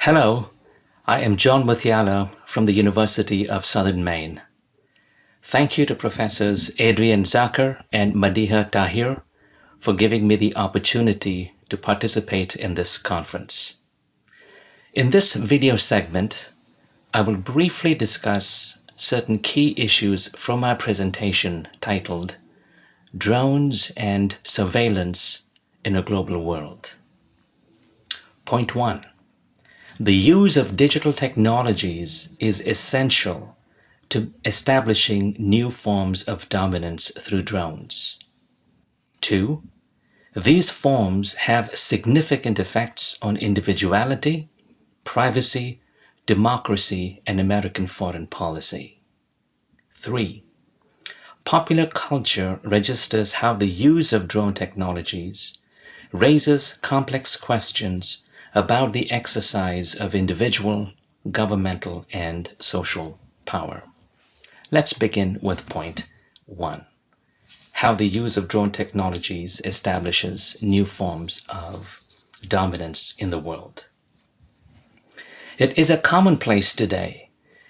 Hello, I am John Muthyala from the University of Southern Maine. Thank you to Professors Adrien, Zakar and Madiha Tahir for giving me the opportunity to participate in this conference. In this video segment, I will briefly discuss certain key issues from my presentation titled Drones and Surveillance in a Global World. Point 1. The use of digital technologies is essential to establishing new forms of dominance through drones. 2. These forms have significant effects on individuality, privacy, democracy, and American foreign policy. 3. Popular culture registers how the use of drone technologies raises complex questions about the exercise of individual, governmental, and social power. Let's begin with point 1. How the use of drone technologies establishes new forms of dominance in the world. It is a commonplace today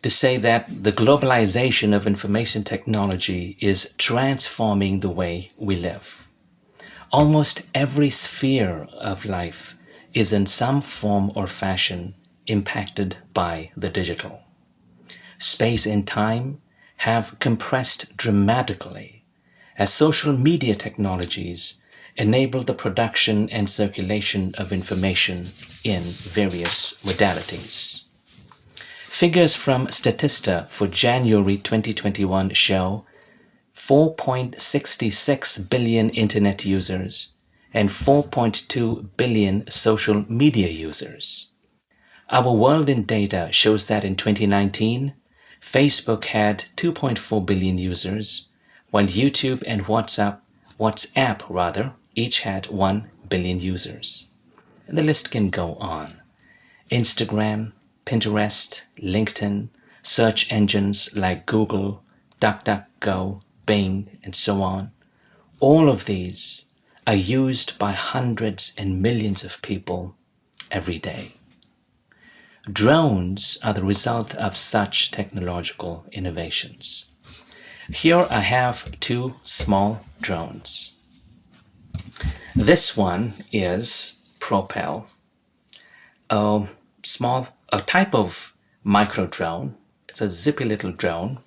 to say that the globalization of information technology is transforming the way we live. Almost every sphere of life is in some form or fashion impacted by the digital. Space and time have compressed dramatically as social media technologies enable the production and circulation of information in various modalities. Figures from Statista for January 2021 show 4.66 billion internet users and 4.2 billion social media users. Our World in Data shows that in 2019, Facebook had 2.4 billion users, while YouTube and WhatsApp each had 1 billion users. And the list can go on. Instagram, Pinterest, LinkedIn, search engines like Google, DuckDuckGo, Bing, and so on. All of these are used by hundreds and millions of people every day. Drones are the result of such technological innovations. Here I have two small drones. This one is Propel, a type of micro drone. It's a zippy little drone.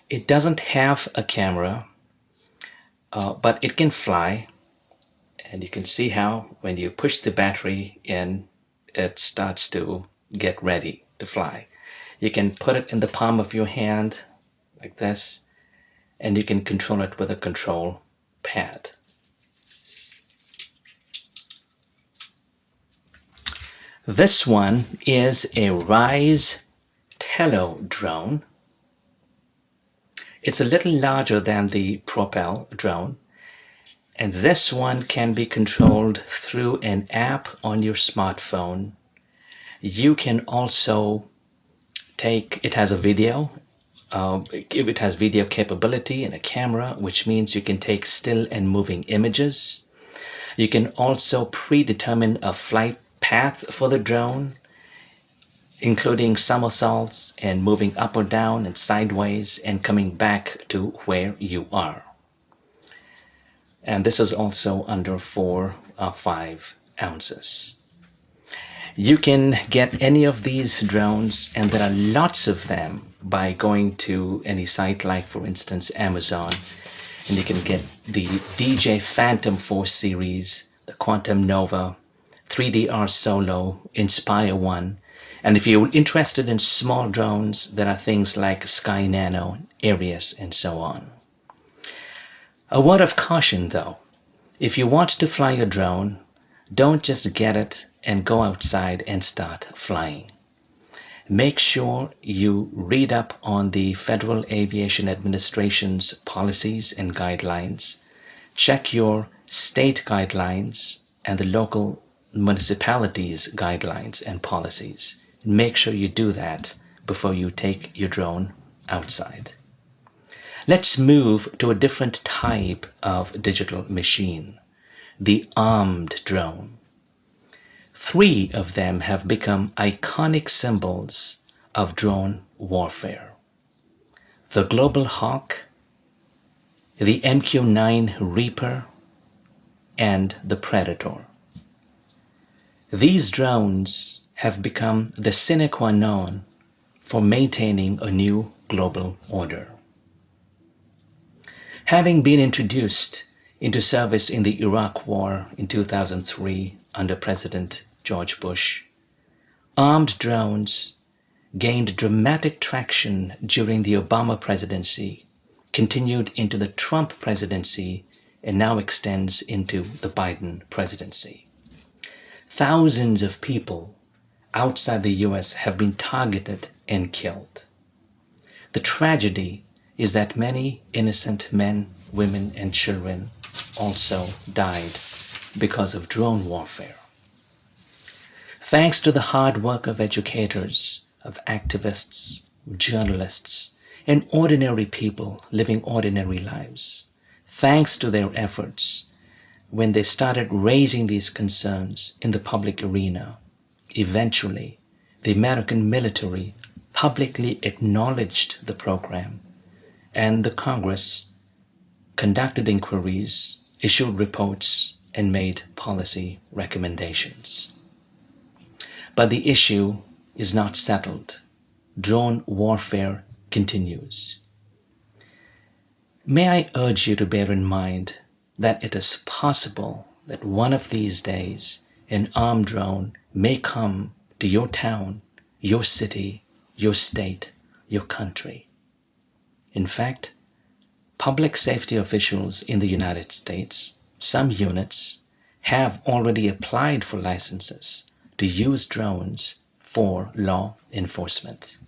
It doesn't have a camera, but it can fly. And you can see how when you push the battery in, it starts to get ready to fly. You can put it in the palm of your hand like this, and you can control it with a control pad. This one is a Rise Tello drone. It's a little larger than the Propel drone. And this one can be controlled through an app on your smartphone. You can also it has a video. It has video capability and a camera, which means you can take still and moving images. You can also predetermine a flight path for the drone, including somersaults and moving up or down and sideways and coming back to where you are. And this is also under 4 or 5 ounces. You can get any of these drones, and there are lots of them, by going to any site like, for instance, Amazon. And you can get the DJ Phantom 4 series, the Quantum Nova, 3DR Solo, Inspire 1. And if you're interested in small drones, there are things like Sky Nano, Arius, and so on. A word of caution though, if you want to fly a drone, don't just get it and go outside and start flying. Make sure you read up on the Federal Aviation Administration's policies and guidelines, check your state guidelines and the local municipalities' guidelines and policies. Make sure you do that before you take your drone outside. Let's move to a different type of digital machine, the armed drone. 3 of them have become iconic symbols of drone warfare: the Global Hawk, the MQ-9 Reaper, and the Predator. These drones have become the sine qua non for maintaining a new global order. Having been introduced into service in the Iraq War in 2003 under President George Bush, armed drones gained dramatic traction during the Obama presidency, continued into the Trump presidency, and now extends into the Biden presidency. Thousands of people outside the US have been targeted and killed. The tragedy is that many innocent men, women, and children also died because of drone warfare. Thanks to the hard work of educators, of activists, journalists, and ordinary people living ordinary lives, thanks to their efforts, when they started raising these concerns in the public arena, eventually the American military publicly acknowledged the program, and the Congress conducted inquiries, issued reports, and made policy recommendations. But the issue is not settled. Drone warfare continues. May I urge you to bear in mind that it is possible that one of these days an armed drone may come to your town, your city, your state, your country. In fact, public safety officials in the United States, some units, have already applied for licenses to use drones for law enforcement.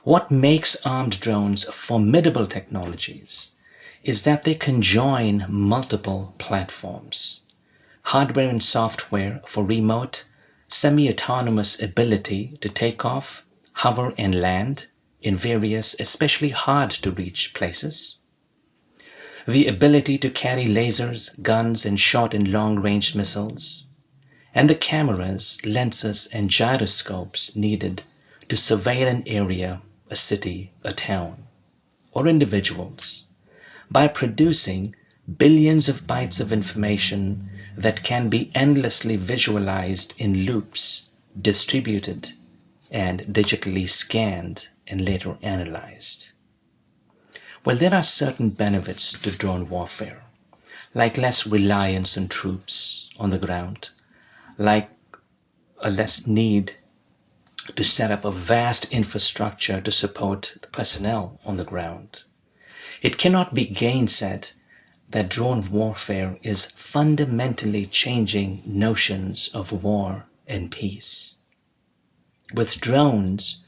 What makes armed drones formidable technologies is that they conjoin multiple platforms: hardware and software for remote, semi-autonomous ability to take off, hover, and land in various, especially hard-to-reach places; the ability to carry lasers, guns, and short and long-range missiles; and the cameras, lenses, and gyroscopes needed to surveil an area, a city, a town, or individuals by producing billions of bytes of information that can be endlessly visualized in loops, distributed, and digitally scanned and later analyzed. Well, there are certain benefits to drone warfare, like less reliance on troops on the ground, like a less need to set up a vast infrastructure to support the personnel on the ground. It cannot be gainsaid that drone warfare is fundamentally changing notions of war and peace. With drones,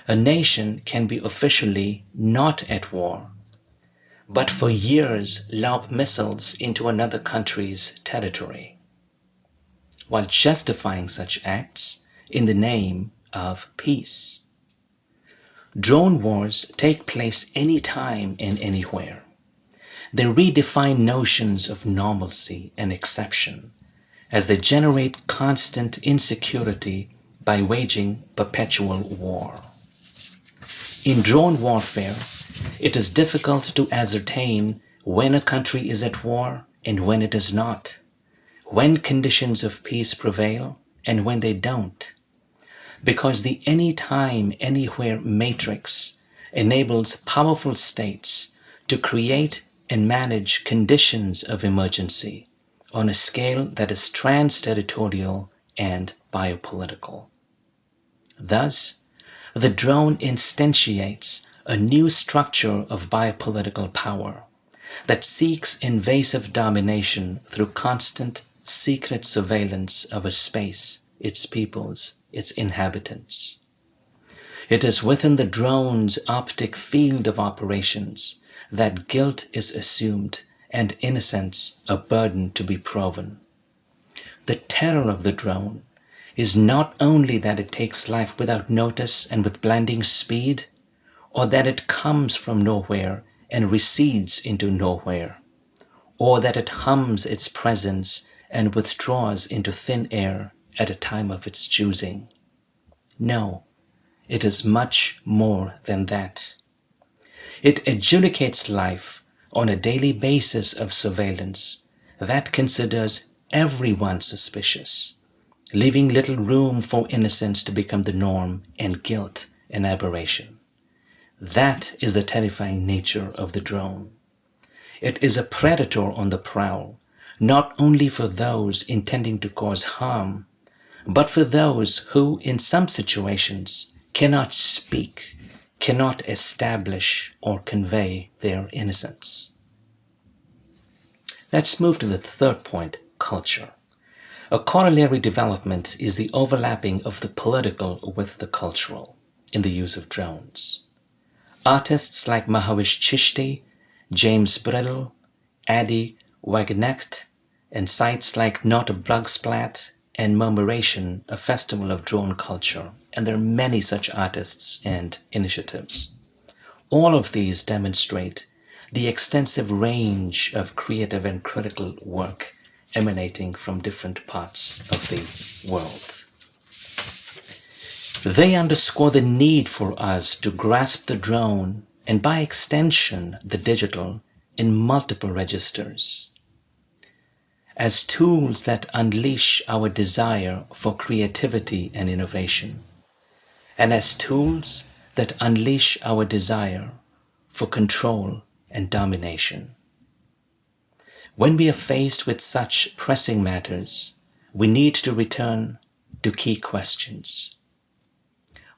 a nation can be officially not at war, but for years lob missiles into another country's territory, while justifying such acts in the name of peace. Drone wars take place anytime and anywhere. They redefine notions of normalcy and exception as they generate constant insecurity by waging perpetual war. In drone warfare, it is difficult to ascertain when a country is at war and when it is not, when conditions of peace prevail and when they don't, because the anytime, anywhere matrix enables powerful states to create and manage conditions of emergency on a scale that is trans-territorial and biopolitical. Thus, the drone instantiates a new structure of biopolitical power that seeks invasive domination through constant, secret surveillance of a space, its peoples, its inhabitants. It is within the drone's optic field of operations that guilt is assumed and innocence a burden to be proven. The terror of the drone is not only that it takes life without notice and with blinding speed, or that it comes from nowhere and recedes into nowhere, or that it hums its presence and withdraws into thin air at a time of its choosing. No, it is much more than that. It adjudicates life on a daily basis of surveillance that considers everyone suspicious, leaving little room for innocence to become the norm and guilt an aberration. That is the terrifying nature of the drone. It is a predator on the prowl, not only for those intending to cause harm, but for those who, in some situations, cannot speak, cannot establish or convey their innocence. Let's move to the third point, culture. A corollary development is the overlapping of the political with the cultural in the use of drones. Artists like Mahawish Chishti, James Bridle, Adi Wagnecht, and sites like Not a Blugsplat and Murmuration, a festival of drone culture, and there are many such artists and initiatives. All of these demonstrate the extensive range of creative and critical work emanating from different parts of the world. They underscore the need for us to grasp the drone and by extension the digital in multiple registers as tools that unleash our desire for creativity and innovation, and as tools that unleash our desire for control and domination. When we are faced with such pressing matters, we need to return to key questions.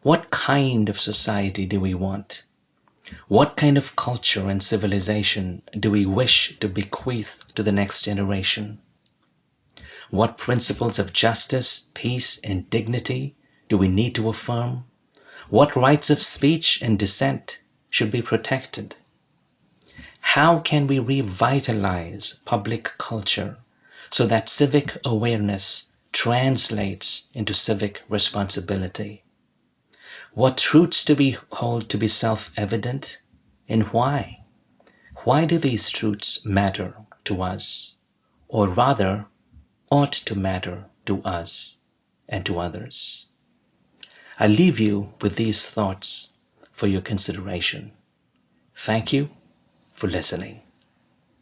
What kind of society do we want? What kind of culture and civilization do we wish to bequeath to the next generation? What principles of justice, peace, and dignity do we need to affirm? What rights of speech and dissent should be protected? How can we revitalize public culture so that civic awareness translates into civic responsibility? What truths do we hold to be self-evident, and why? Why do these truths matter to us, or rather, ought to matter to us and to others? I leave you with these thoughts for your consideration. Thank you for listening.